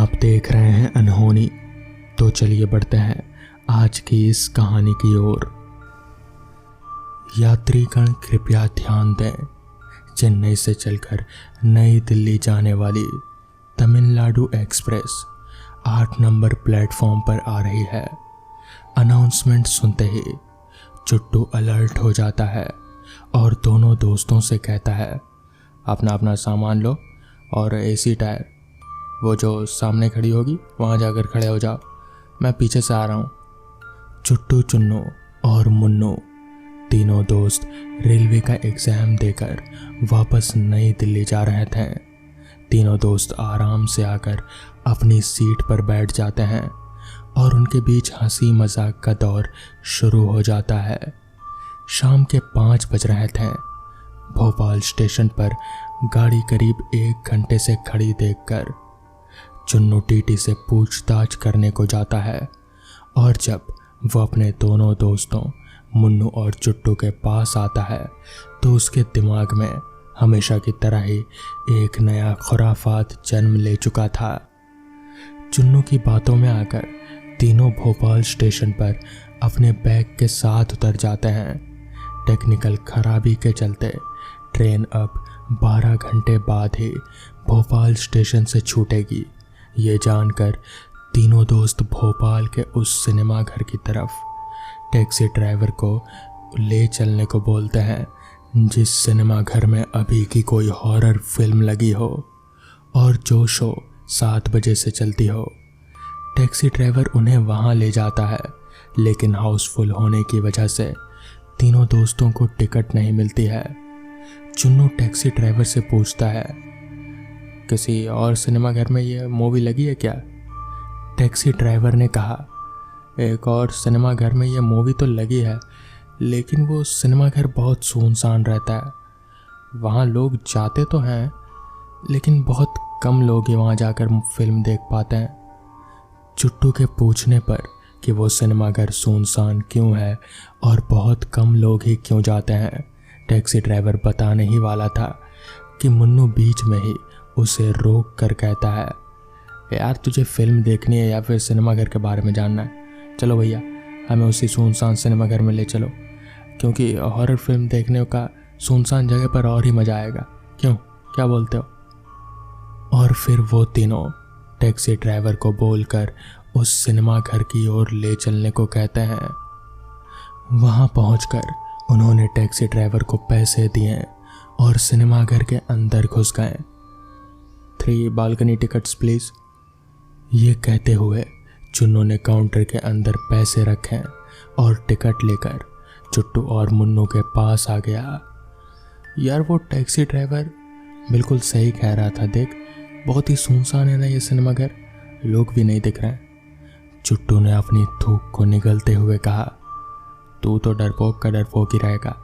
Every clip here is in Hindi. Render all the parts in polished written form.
आप देख रहे हैं अनहोनी। तो चलिए बढ़ते हैं आज की इस कहानी की ओर। यात्रीगण कृपया ध्यान दें, चेन्नई से चलकर नई दिल्ली जाने वाली तमिलनाडु एक्सप्रेस 8 नंबर प्लेटफॉर्म पर आ रही है। अनाउंसमेंट सुनते ही चुट्टू अलर्ट हो जाता है और दोनों दोस्तों से कहता है, अपना अपना सामान लो और एसी टायर वो जो सामने खड़ी होगी वहाँ जाकर खड़े हो जाओ, मैं पीछे से आ रहा हूँ। चुट्टू, चुन्नू और मुन्नू तीनों दोस्त रेलवे का एग्ज़ाम देकर वापस नई दिल्ली जा रहे थे। तीनों दोस्त आराम से आकर अपनी सीट पर बैठ जाते हैं और उनके बीच हंसी मजाक का दौर शुरू हो जाता है। शाम के 5 बज रहे थे। भोपाल स्टेशन पर गाड़ी करीब 1 घंटे से खड़ी देखकर चुन्नू टीटी से पूछताछ करने को जाता है और जब वो अपने दोनों दोस्तों मुन्नू और चुट्टू के पास आता है तो उसके दिमाग में हमेशा की तरह ही एक नया खुराफात जन्म ले चुका था। चुन्नू की बातों में आकर तीनों भोपाल स्टेशन पर अपने बैग के साथ उतर जाते हैं। टेक्निकल खराबी के चलते ट्रेन अब 12 घंटे बाद ही भोपाल स्टेशन से छूटेगी। ये जानकर तीनों दोस्त भोपाल के उस सिनेमा घर की तरफ टैक्सी ड्राइवर को ले चलने को बोलते हैं जिस सिनेमा घर में अभी की कोई हॉरर फिल्म लगी हो और जो शो 7 बजे से चलती हो। टैक्सी ड्राइवर उन्हें वहाँ ले जाता है, लेकिन हाउसफुल होने की वजह से तीनों दोस्तों को टिकट नहीं मिलती है। चुन्नू टैक्सी ड्राइवर से पूछता है, किसी और सिनेमा घर में ये मूवी लगी है क्या? टैक्सी ड्राइवर ने कहा, एक और सिनेमा घर में ये मूवी तो लगी है, लेकिन वो सिनेमा घर बहुत सुनसान रहता है। वहाँ लोग जाते तो हैं, लेकिन बहुत कम लोग ही वहाँ जाकर फिल्म देख पाते हैं। चुट्टू के पूछने पर कि वो सिनेमा घर सुनसान क्यों है और बहुत कम लोग ही क्यों जाते हैं, टैक्सी ड्राइवर बताने ही वाला था कि मुन्नू बीच में ही उसे रोक कर कहता है, यार तुझे फिल्म देखनी है या फिर सिनेमा घर के बारे में जानना है? चलो भैया, हमें उसी सुनसान सिनेमा घर में ले चलो, क्योंकि हॉरर फिल्म देखने का सुनसान जगह पर और ही मज़ा आएगा। क्यों, क्या बोलते हो? और फिर वो तीनों टैक्सी ड्राइवर को बोलकर उस सिनेमा घर की ओर ले चलने को कहते हैं। वहाँ पहुँचकर उन्होंने टैक्सी ड्राइवर को पैसे दिए और सिनेमा घर के अंदर घुस गए। 3 बालकनी टिकट्स प्लीज़। ये कहते हुए चुन्नू ने काउंटर के अंदर पैसे रखे और टिकट लेकर चुट्टू और मुन्नू के पास आ गया। यार वो टैक्सी ड्राइवर बिल्कुल सही कह रहा था, देख बहुत ही सुनसान है ना ये सिनेमा घर, लोग भी नहीं दिख रहे हैं। चुट्टू ने अपनी थूक को निगलते हुए कहा, तू तो डरपोक का डरपोक ही रहेगा।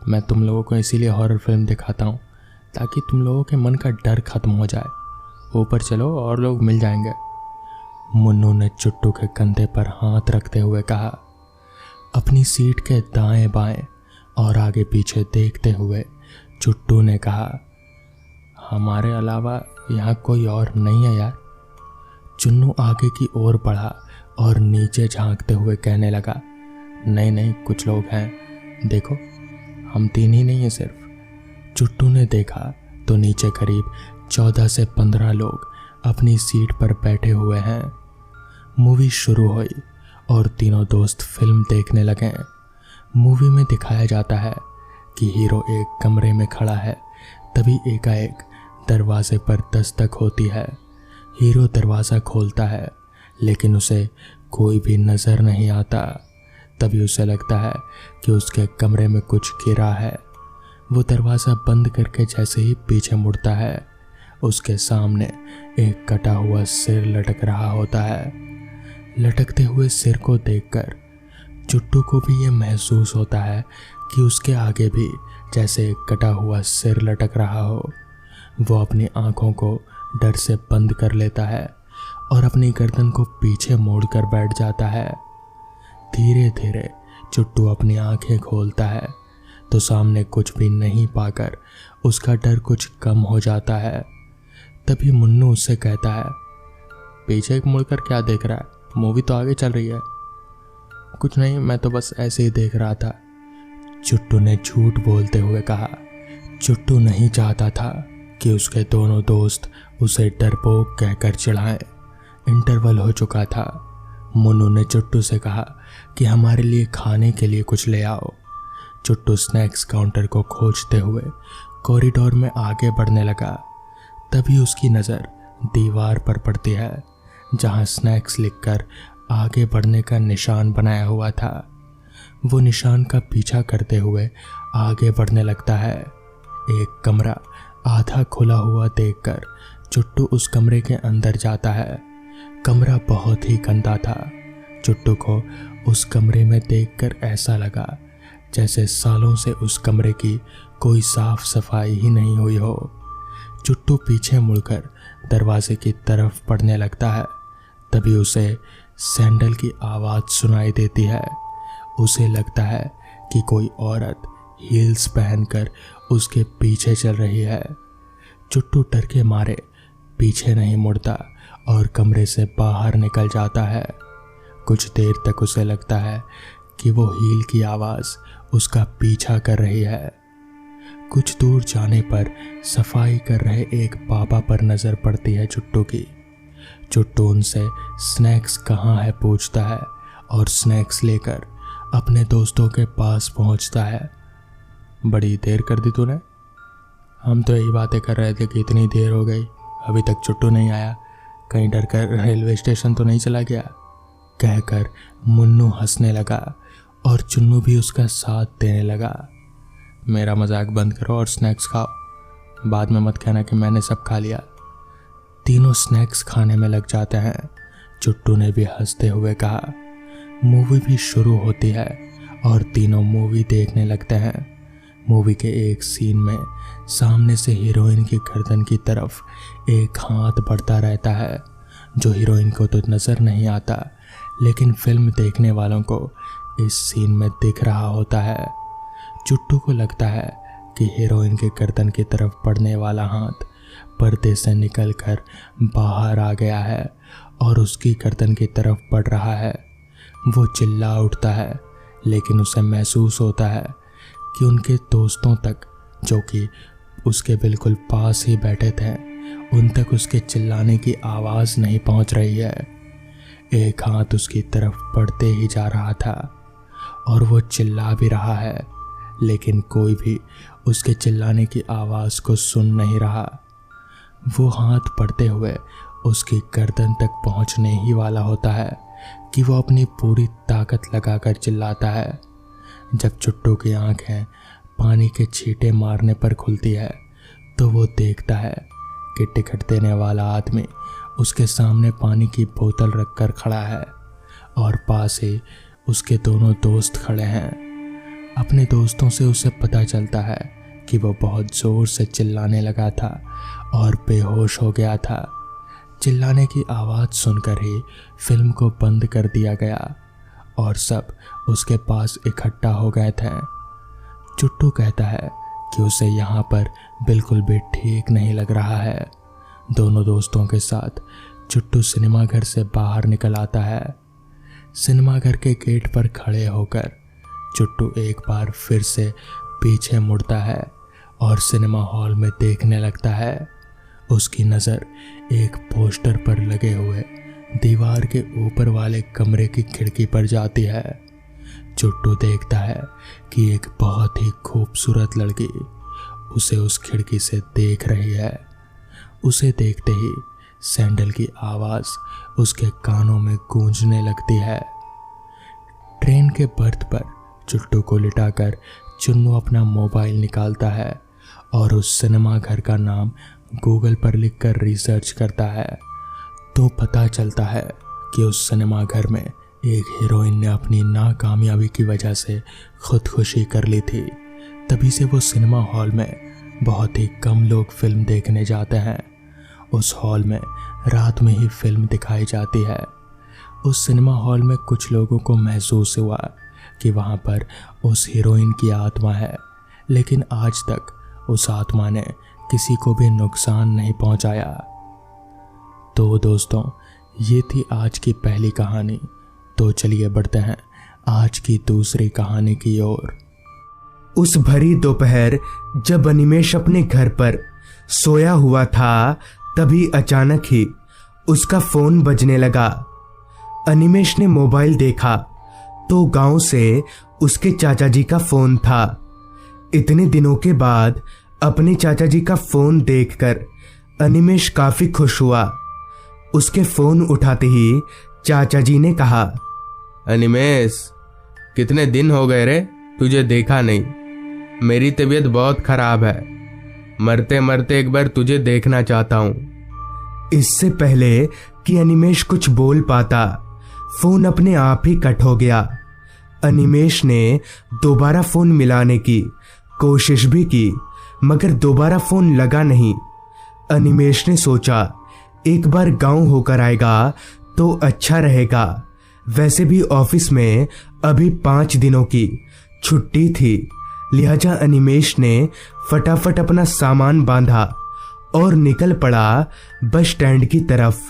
मैं तुम लोगों को इसीलिए हॉरर फिल्म दिखाता हूँ ताकि तुम लोगों के मन का डर खत्म हो जाए। ऊपर चलो और लोग मिल जाएंगे। मुन्नू ने चुट्टू के कंधे पर हाथ रखते हुए कहा। अपनी सीट के दाएं बाएं और आगे पीछे देखते हुए चुट्टू ने कहा, हमारे अलावा यहाँ कोई और नहीं है यार। चुन्नू आगे की ओर बढ़ा और नीचे झांकते हुए कहने लगा, नहीं नहीं, कुछ लोग हैं, देखो हम 3 ही नहीं हैं सिर्फ। चुट्टू ने देखा तो नीचे करीब 14 से 15 लोग अपनी सीट पर बैठे हुए हैं। मूवी शुरू हुई और तीनों दोस्त फिल्म देखने लगे। मूवी में दिखाया जाता है कि हीरो एक कमरे में खड़ा है, तभी एकाएक दरवाजे पर दस्तक होती है। हीरो दरवाज़ा खोलता है, लेकिन उसे कोई भी नज़र नहीं आता। तभी उसे लगता है कि उसके कमरे में कुछ गिरा है। वो दरवाज़ा बंद करके जैसे ही पीछे मुड़ता है, उसके सामने एक कटा हुआ सिर लटक रहा होता है। लटकते हुए सिर को देखकर चुट्टू को भी ये महसूस होता है कि उसके आगे भी जैसे एक कटा हुआ सिर लटक रहा हो। वो अपनी आंखों को डर से बंद कर लेता है और अपनी गर्दन को पीछे मोड़कर बैठ जाता है। धीरे धीरे चुट्टू अपनी आंखें खोलता है तो सामने कुछ भी नहीं पाकर उसका डर कुछ कम हो जाता है। तभी मुन्नू उससे कहता है, पीछे मुड़कर क्या देख रहा है? मूवी तो आगे चल रही है। कुछ नहीं, मैं तो बस ऐसे ही देख रहा था, चुट्टू ने झूठ बोलते हुए कहा। चुट्टू नहीं चाहता था कि उसके दोनों दोस्त उसे डरपोक कहकर चिढ़ाएं। इंटरवल हो चुका था। मुन्नू ने चुट्टू से कहा कि हमारे लिए खाने के लिए कुछ ले आओ। चुट्टू स्नैक्स काउंटर को खोजते हुए कॉरिडोर में आगे बढ़ने लगा। तभी उसकी नज़र दीवार पर पड़ती है जहां स्नैक्स लिखकर आगे बढ़ने का निशान बनाया हुआ था। वो निशान का पीछा करते हुए आगे बढ़ने लगता है। एक कमरा आधा खुला हुआ देखकर चुट्टू उस कमरे के अंदर जाता है। कमरा बहुत ही गंदा था। चुट्टू को उस कमरे में देखकर ऐसा लगा जैसे सालों से उस कमरे की कोई साफ सफाई ही नहीं हुई हो। चुट्टू पीछे मुड़कर दरवाजे की तरफ बढ़ने लगता है। तभी उसे सैंडल की आवाज़ सुनाई देती है। उसे लगता है कि कोई औरत हील्स पहनकर उसके पीछे चल रही है। चुट्टू डर के मारे पीछे नहीं मुड़ता और कमरे से बाहर निकल जाता है। कुछ देर तक उसे लगता है कि वो हील की आवाज़ उसका पीछा कर रही है। कुछ दूर जाने पर सफाई कर रहे एक बाबा पर नज़र पड़ती है चुट्टू की। चुट्टू उनसे स्नैक्स कहाँ है पूछता है और स्नैक्स लेकर अपने दोस्तों के पास पहुँचता है। बड़ी देर कर दी तूने? हम तो यही बातें कर रहे थे कि इतनी देर हो गई, अभी तक चुट्टू नहीं आया, कहीं डर कर रेलवे स्टेशन तो नहीं चला गया? कहकर मुन्नू हंसने लगा और चुन्नू भी उसका साथ देने लगा। मेरा मजाक बंद करो और स्नैक्स खाओ, बाद में मत कहना कि मैंने सब खा लिया। तीनों स्नैक्स खाने में लग जाते हैं। चुट्टू ने भी हंसते हुए कहा। मूवी भी शुरू होती है और तीनों मूवी देखने लगते हैं। मूवी के एक सीन में सामने से हीरोइन की गर्दन की तरफ एक हाथ बढ़ता रहता है जो हीरोइन को तो नज़र नहीं आता, लेकिन फिल्म देखने वालों को इस सीन में दिख रहा होता है। चुट्टू को लगता है कि हीरोइन के गर्दन की तरफ बढ़ने वाला हाथ पर्दे से निकलकर बाहर आ गया है और उसकी गर्दन की तरफ बढ़ रहा है। वो चिल्ला उठता है, लेकिन उसे महसूस होता है कि उनके दोस्तों तक, जो कि उसके बिल्कुल पास ही बैठे थे, उन तक उसके चिल्लाने की आवाज़ नहीं पहुंच रही है। एक हाथ उसकी तरफ बढ़ते ही जा रहा था और वो चिल्ला भी रहा है, लेकिन कोई भी उसके चिल्लाने की आवाज़ को सुन नहीं रहा। वो हाथ बढ़ते हुए उसकी गर्दन तक पहुंचने ही वाला होता है कि वो अपनी पूरी ताकत लगाकर चिल्लाता है। जब चुट्टू की आंखें पानी के छींटे मारने पर खुलती है तो वो देखता है कि टिकट देने वाला आदमी उसके सामने पानी की बोतल रखकर खड़ा है और पास ही उसके दोनों दोस्त खड़े हैं। अपने दोस्तों से उसे पता चलता है कि वो बहुत ज़ोर से चिल्लाने लगा था और बेहोश हो गया था। चिल्लाने की आवाज़ सुनकर ही फिल्म को बंद कर दिया गया और सब उसके पास इकट्ठा हो गए थे। चुट्टू कहता है कि उसे यहाँ पर बिल्कुल भी ठीक नहीं लग रहा है। दोनों दोस्तों के साथ चुट्टू सिनेमाघर से बाहर निकल आता है। सिनेमाघर के गेट पर खड़े होकर चुट्टू एक बार फिर से पीछे मुड़ता है और सिनेमा हॉल में देखने लगता है। उसकी नज़र एक पोस्टर पर लगे हुए दीवार के ऊपर वाले कमरे की खिड़की पर जाती है। चुट्टू देखता है कि एक बहुत ही खूबसूरत लड़की उसे उस खिड़की से देख रही है। उसे देखते ही सैंडल की आवाज़ उसके कानों में गूंजने लगती है। ट्रेन के बर्थ पर चुट्टू को लिटाकर चुन्नू अपना मोबाइल निकालता है और उस सिनेमा घर का नाम गूगल पर लिखकर रिसर्च करता है तो पता चलता है कि उस सिनेमा घर में एक हीरोइन ने अपनी नाकामयाबी की वजह से खुदकुशी कर ली थी। तभी से वो सिनेमा हॉल में बहुत ही कम लोग फिल्म देखने जाते हैं। उस हॉल में रात में ही फिल्म दिखाई जाती है। उस सिनेमा हॉल में कुछ लोगों को महसूस हुआ कि वहाँ पर उस हीरोइन की आत्मा है, लेकिन आज तक उस आत्मा ने किसी को भी नुकसान नहीं पहुँचाया। तो दोस्तों, ये थी आज की पहली कहानी। तो चलिए बढ़ते हैं आज की दूसरी कहानी की ओर। उस भरी दोपहर जब अनिमेष अपने घर पर सोया हुआ था, तभी अचानक ही उसका फोन बजने लगा। अनिमेष ने मोबाइल देखा तो गांव से उसके चाचा जी का फोन था। इतने दिनों के बाद अपने चाचा जी का फोन देखकर अनिमेष काफी खुश हुआ। उसके फोन उठाते ही चाचा जी ने कहा, अनिमेष, कितने दिन हो गए रे, तुझे देखा नहीं। मेरी तबीयत बहुत खराब है, मरते मरते एक बार तुझे देखना चाहता हूं। इससे पहले कि अनिमेष कुछ बोल पाता, फोन अपने आप ही कट हो गया। अनिमेष ने दोबारा फोन मिलाने की कोशिश भी की, मगर दोबारा फोन लगा नहीं। अनिमेष ने सोचा एक बार गांव होकर आएगा तो अच्छा रहेगा। वैसे भी ऑफिस में अभी 5 दिनों की छुट्टी थी, लिहाजा अनिमेष ने फटाफट अपना सामान बांधा और निकल पड़ा बस स्टैंड की तरफ।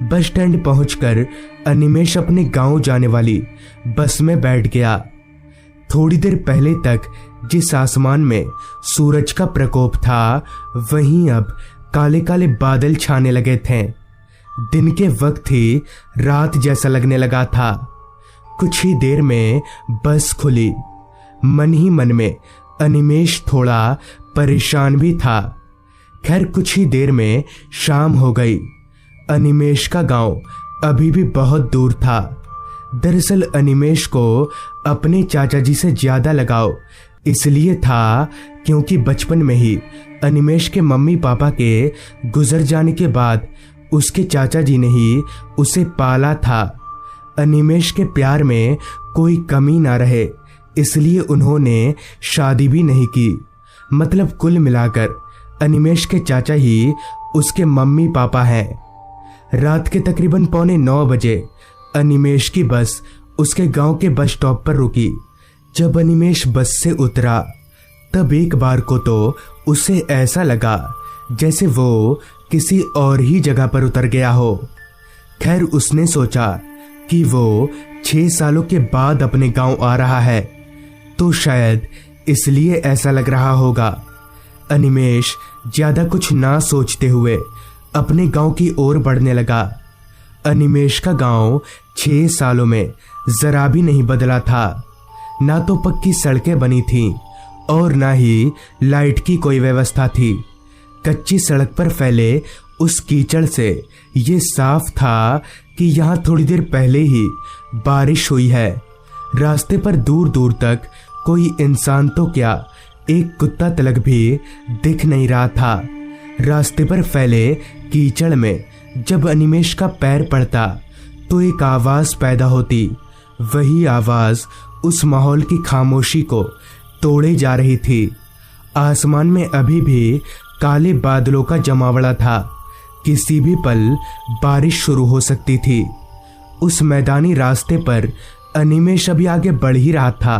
बस स्टैंड पहुंचकर अनिमेष अपने गांव जाने वाली बस में बैठ गया। थोड़ी देर पहले तक जिस आसमान में सूरज का प्रकोप था, वहीं अब काले काले बादल छाने लगे थे। दिन के वक्त ही रात जैसा लगने लगा था। कुछ ही देर में बस खुली। मन ही मन में अनिमेष थोड़ा परेशान भी था। खैर कुछ ही देर में शाम हो गई। अनिमेष का गांव अभी भी बहुत दूर था। दरअसल अनिमेष को अपने चाचा जी से ज्यादा लगाव इसलिए था क्योंकि बचपन में ही अनिमेष के मम्मी पापा के गुजर जाने के बाद उसके चाचा जी ने ही उसे पाला था। अनिमेष के प्यार में कोई कमी ना रहे, इसलिए उन्होंने शादी भी नहीं की। मतलब कुल मिलाकर अनिमेष के चाचा ही उसके मम्मी पापा हैं। रात के तकरीबन 8:45 बजे अनिमेष की बस उसके गांव के बस स्टॉप पर रुकी। जब अनिमेष बस से उतरा तब एक बार को तो उसे ऐसा लगा जैसे वो किसी और ही जगह पर उतर गया हो। खैर उसने सोचा कि वो 6 सालों के बाद अपने गांव आ रहा है, तो शायद इसलिए ऐसा लग रहा होगा। अनिमेष ज्यादा कुछ ना सोचते हुए अपने गांव की ओर बढ़ने लगा। अनिमेष का गांव 6 सालों में जरा भी नहीं बदला था। ना तो पक्की सड़कें बनी थीं और ना ही लाइट की कोई व्यवस्था थी। कच्ची सड़क पर फैले उस कीचड़ से ये साफ था कि यहाँ थोड़ी देर पहले ही बारिश हुई है। रास्ते पर दूर दूर तक कोई इंसान तो क्या, एक कुत्ता तलक भी दिख नहीं रहा था। रास्ते पर फैले कीचड़ में जब अनिमेष का पैर पड़ता तो एक आवाज पैदा होती। वही आवाज उस माहौल की खामोशी को तोड़े जा रही थी। आसमान में अभी भी काले बादलों का जमावड़ा था। किसी भी पल बारिश शुरू हो सकती थी। उस मैदानी रास्ते पर अनिमेष अभी आगे बढ़ ही रहा था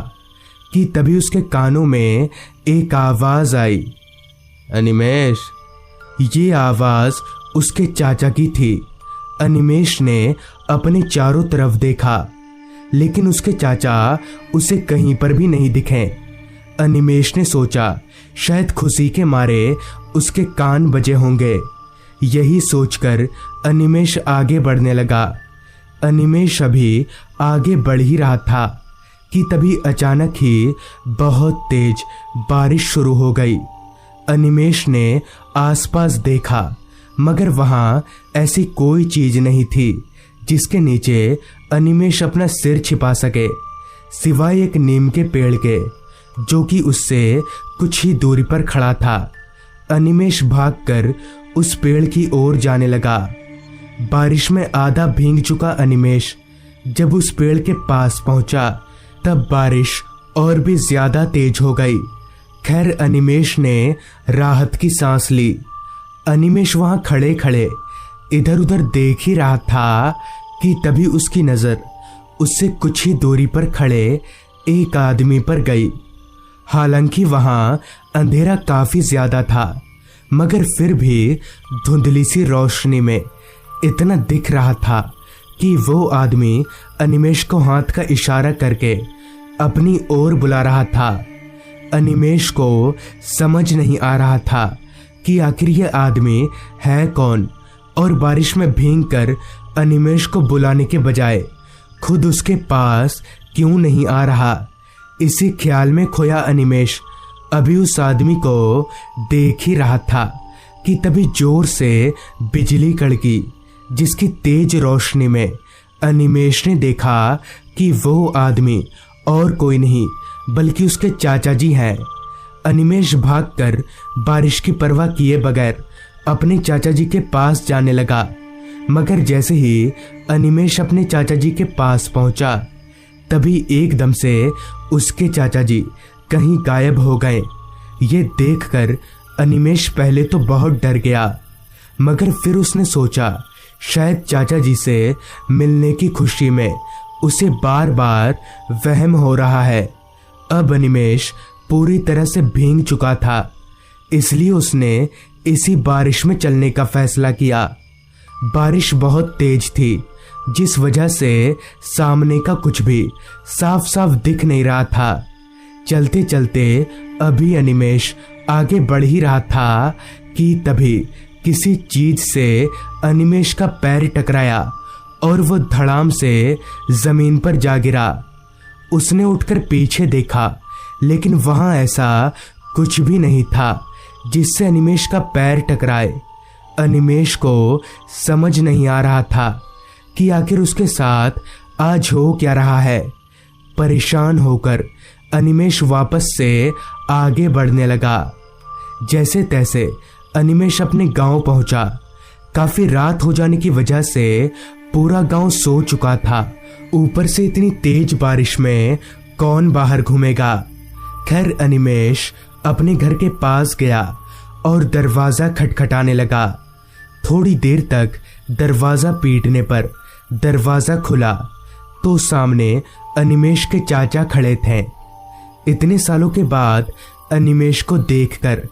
कि तभी उसके कानों में एक आवाज आई, अनिमेष। ये आवाज उसके चाचा की थी। अनिमेष ने अपने चारों तरफ देखा, लेकिन उसके चाचा उसे कहीं पर भी नहीं दिखे। अनिमेष ने सोचा शायद खुशी के मारे उसके कान बजे होंगे। यही सोचकर अनिमेष आगे बढ़ने लगा। अनिमेष अभी आगे बढ़ ही रहा था कि तभी अचानक ही बहुत तेज बारिश शुरू हो गई। अनिमेष ने आसपास देखा, मगर वहां ऐसी कोई चीज नहीं थी जिसके नीचे अनिमेष अपना सिर छिपा सके, सिवाय एक नीम के पेड़ के, जो कि उससे कुछ ही दूरी पर खड़ा था। अनिमेष भागकर उस पेड़ की ओर जाने लगा। बारिश में आधा भीग चुका अनिमेष जब उस पेड़ के पास पहुंचा तब बारिश और भी ज्यादा तेज हो गई। खैर अनिमेष ने राहत की सांस ली। अनिमेष वहां खड़े खड़े इधर उधर देख ही रहा था कि तभी उसकी नजर उससे कुछ ही दूरी पर खड़े एक आदमी पर गई। हालांकि वहां अंधेरा काफी ज्यादा था, मगर फिर भी धुंधली सी रोशनी में इतना दिख रहा था कि वो आदमी अनिमेष को हाथ का इशारा करके अपनी ओर बुला रहा था। अनिमेष को समझ नहीं आ रहा था कि आखिर ये आदमी है कौन, और बारिश में भीगकर अनिमेष को बुलाने के बजाय खुद उसके पास क्यों नहीं आ रहा। इसी ख्याल में खोया अनिमेष अभी उस आदमी को देख ही रहा था कि तभी जोर से बिजली कड़की, जिसकी तेज रोशनी में अनिमेष ने देखा कि वो आदमी और कोई नहीं बल्कि उसके चाचा जी हैं। अनिमेष भागकर बारिश की परवाह किए बगैर अपने चाचा जी के पास जाने लगा, मगर जैसे ही अनिमेष अपने चाचा जी के पास पहुंचा तभी एकदम से उसके चाचा जी कहीं गायब हो गए। ये देखकर अनिमेष पहले तो बहुत डर गया, मगर फिर उसने सोचा शायद चाचा जी से मिलने की खुशी में उसे बार बार वहम हो रहा है। अब अनिमेष पूरी तरह से भीग चुका था, इसलिए उसने इसी बारिश में चलने का फैसला किया। बारिश बहुत तेज थी, जिस वजह से सामने का कुछ भी साफ साफ दिख नहीं रहा था। चलते चलते अभी अनिमेष आगे बढ़ ही रहा था कि तभी किसी चीज से अनिमेष का पैर टकराया और वो धड़ाम से जमीन पर जा गिरा। उसने उठकर पीछे देखा, लेकिन वहां ऐसा कुछ भी नहीं था जिससे अनिमेष का पैर टकराए। अनिमेष को समझ नहीं आ रहा था कि आखिर उसके साथ आज हो क्या रहा है। परेशान होकर अनिमेष वापस से आगे बढ़ने लगा। जैसे तैसे अनिमेष अपने गांव पहुंचा। काफी रात हो जाने की वजह से पूरा गांव सो चुका था। ऊपर से इतनी तेज बारिश में कौन बाहर घूमेगा। खैर अनिमेष अपने घर के पास गया और दरवाजा खटखटाने लगा। थोड़ी देर तक दरवाजा पीटने पर दरवाजा खुला तो सामने अनिमेष के चाचा खड़े थे। इतने सालों के बाद अनिमेष को देखकर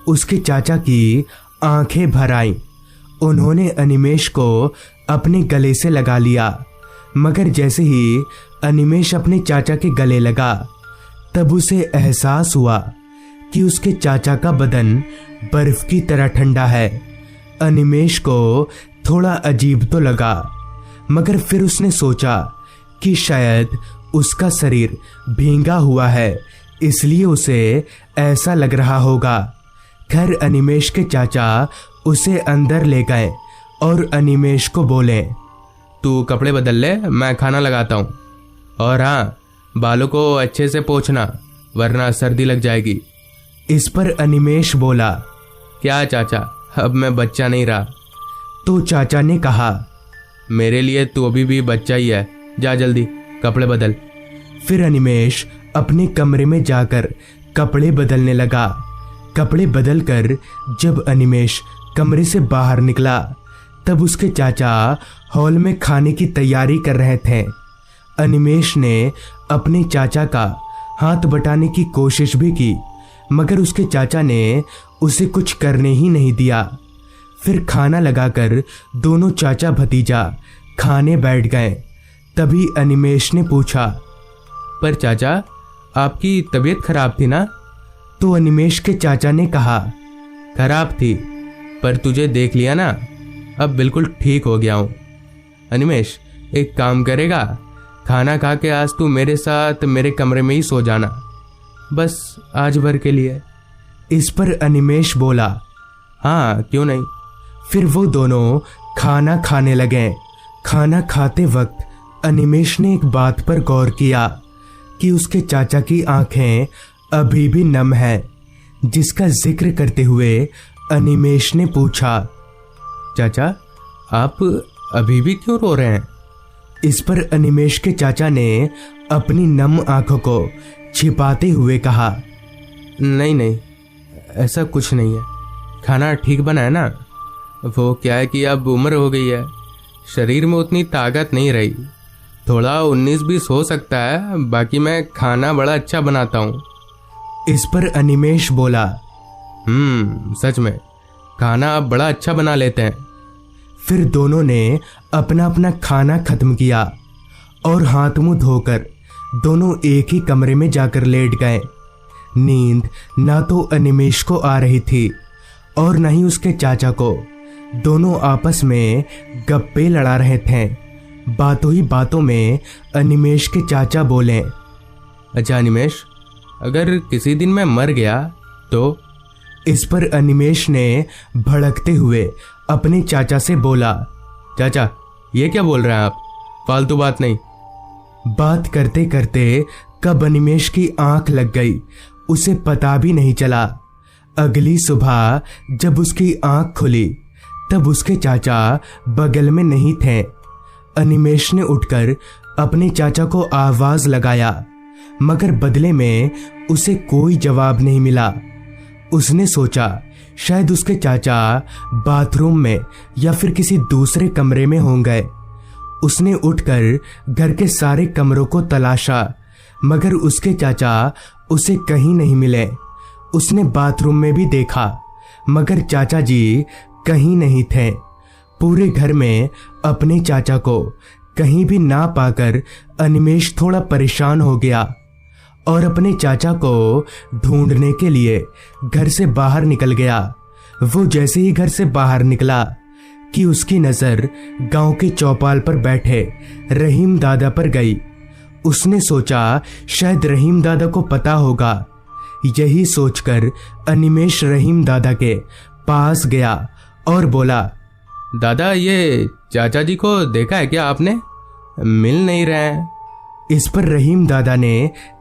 उसके चाचा की आंखें भर आईं। उन्होंने अनिमेष को अपने गले से लगा लिया, मगर जैसे ही अनिमेष अपने चाचा के गले लगा तब उसे एहसास हुआ कि उसके चाचा का बदन बर्फ की तरह ठंडा है। अनिमेष को थोड़ा अजीब तो लगा, मगर फिर उसने सोचा कि शायद उसका शरीर भींगा हुआ है, इसलिए उसे ऐसा लग रहा होगा। खैर अनिमेष के चाचा उसे अंदर ले गए और अनिमेष को बोले, तू कपड़े बदल ले, मैं खाना लगाता हूँ। और हाँ, बालों को अच्छे से पोंछना वरना सर्दी लग जाएगी। इस पर अनिमेष बोला, क्या चाचा, अब मैं बच्चा नहीं रहा। तो चाचा ने कहा, मेरे लिए तू अभी भी बच्चा ही है, जा जल्दी कपड़े बदल। फिर अनिमेष अपने कमरे में जाकर कपड़े बदलने लगा। कपड़े बदलकर जब अनिमेष कमरे से बाहर निकला तब उसके चाचा हॉल में खाने की तैयारी कर रहे थे। अनिमेष ने अपने चाचा का हाथ बटाने की कोशिश भी की, मगर उसके चाचा ने उसे कुछ करने ही नहीं दिया। फिर खाना लगाकर दोनों चाचा भतीजा खाने बैठ गए। तभी अनिमेष ने पूछा, पर चाचा, आपकी तबीयत खराब थी ना? तो अनिमेष के चाचा ने कहा, खराब थी, पर तुझे देख लिया ना, अब बिल्कुल ठीक हो गया हूँ। अनिमेष, एक काम करेगा, खाना खा के आज तू मेरे साथ मेरे कमरे में ही सो जाना, बस आज भर के लिए। इस पर अनिमेष बोला, हाँ क्यों नहीं। फिर वो दोनों खाना खाने लगे। खाना खाते वक्त अनिमेष ने एक बात पर गौर किया कि उसके चाचा की आंखें अभी भी नम है, जिसका जिक्र करते हुए अनिमेष ने पूछा, चाचा, आप अभी भी क्यों रो रहे हैं? इस पर अनिमेष के चाचा ने अपनी नम आंखों को छिपाते हुए कहा, नहीं नहीं, ऐसा कुछ नहीं है, खाना ठीक बना है ना। वो क्या है कि अब उम्र हो गई है, शरीर में उतनी ताकत नहीं रही, थोड़ा 19-20 हो सकता है, बाकी मैं खाना बड़ा अच्छा बनाता हूँ। इस पर अनिमेष बोला, सच में खाना आप बड़ा अच्छा बना लेते हैं। फिर दोनों ने अपना अपना खाना खत्म किया और हाथ मुंह धोकर दोनों एक ही कमरे में जाकर लेट गए। नींद ना तो अनिमेष को आ रही थी और न ही उसके चाचा को। दोनों आपस में गप्पे लड़ा रहे थे। बातों ही बातों में अनिमेष के चाचा बोले, अच्छा अनिमेष, अगर किसी दिन मैं मर गया तो? इस पर अनिमेष ने भड़कते हुए अपने चाचा से बोला, चाचा ये क्या बोल रहे हैं आप, फालतू बात नहीं। बात करते करते कब अनिमेष की आंख लग गई उसे पता भी नहीं चला। अगली सुबह जब उसकी आंख खुली तब उसके चाचा बगल में नहीं थे। अनिमेष ने उठकर अपने चाचा को आवाज लगाया, मगर बदले में उसे कोई जवाब नहीं मिला। उसने सोचा शायद उसके चाचा बाथरूम में या फिर किसी दूसरे कमरे में होंगे। उसने उठकर घर के सारे कमरों को तलाशा, मगर उसके चाचा उसे कहीं नहीं मिले। उसने बाथरूम में भी देखा, मगर चाचा जी कहीं नहीं थे। पूरे घर में अपने चाचा को कहीं भी ना पाकर अनिमेष थोड़ा परेशान हो गया और अपने चाचा को ढूंढने के लिए घर से बाहर निकल गया। वो जैसे ही घर से बाहर निकला कि उसकी नजर गांव के चौपाल पर बैठे रहीम दादा पर गई। उसने सोचा शायद रहीम दादा को पता होगा। यही सोचकर अनिमेष रहीम दादा के पास गया और बोला, दादा ये चाचा जी को देखा है क्या आपने, मिल नहीं रहे हैं। इस पर रहीम दादा ने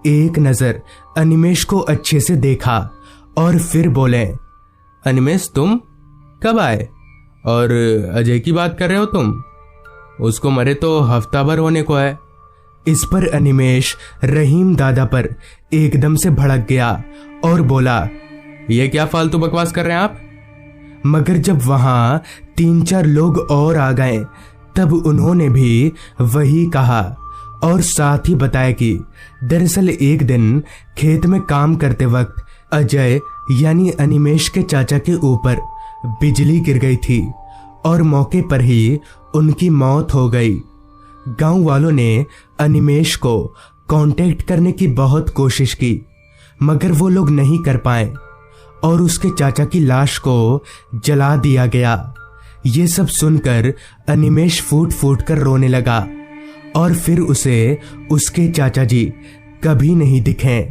एक नजर अनिमेष को अच्छे से देखा और फिर बोले, अनिमेष तुम कब आए, और अजय की बात कर रहे हो तुम, उसको मरे तो हफ्ता भर होने को है। इस पर अनिमेष रहीम दादा पर एकदम से भड़क गया और बोला, ये क्या फालतू बकवास कर रहे हैं आप। मगर जब वहां 3-4 लोग और आ गए तब उन्होंने भी वही कहा और साथ ही बताया कि दरअसल एक दिन खेत में काम करते वक्त अजय यानी अनिमेष के चाचा के ऊपर बिजली गिर गई थी और मौके पर ही उनकी मौत हो गई। गांव वालों ने अनिमेष को कांटेक्ट करने की बहुत कोशिश की, मगर वो लोग नहीं कर पाए और उसके चाचा की लाश को जला दिया गया। ये सब सुनकर अनिमेष फूट फूट कर रोने लगा और फिर उसे उसके चाचा जी कभी नहीं दिखे।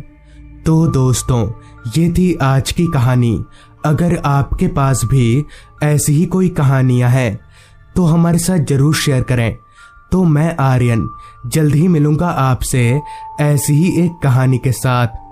तो दोस्तों, ये थी आज की कहानी। अगर आपके पास भी ऐसी ही कोई कहानियां हैं तो हमारे साथ जरूर शेयर करें। तो मैं आर्यन जल्द ही मिलूंगा आपसे ऐसी ही एक कहानी के साथ।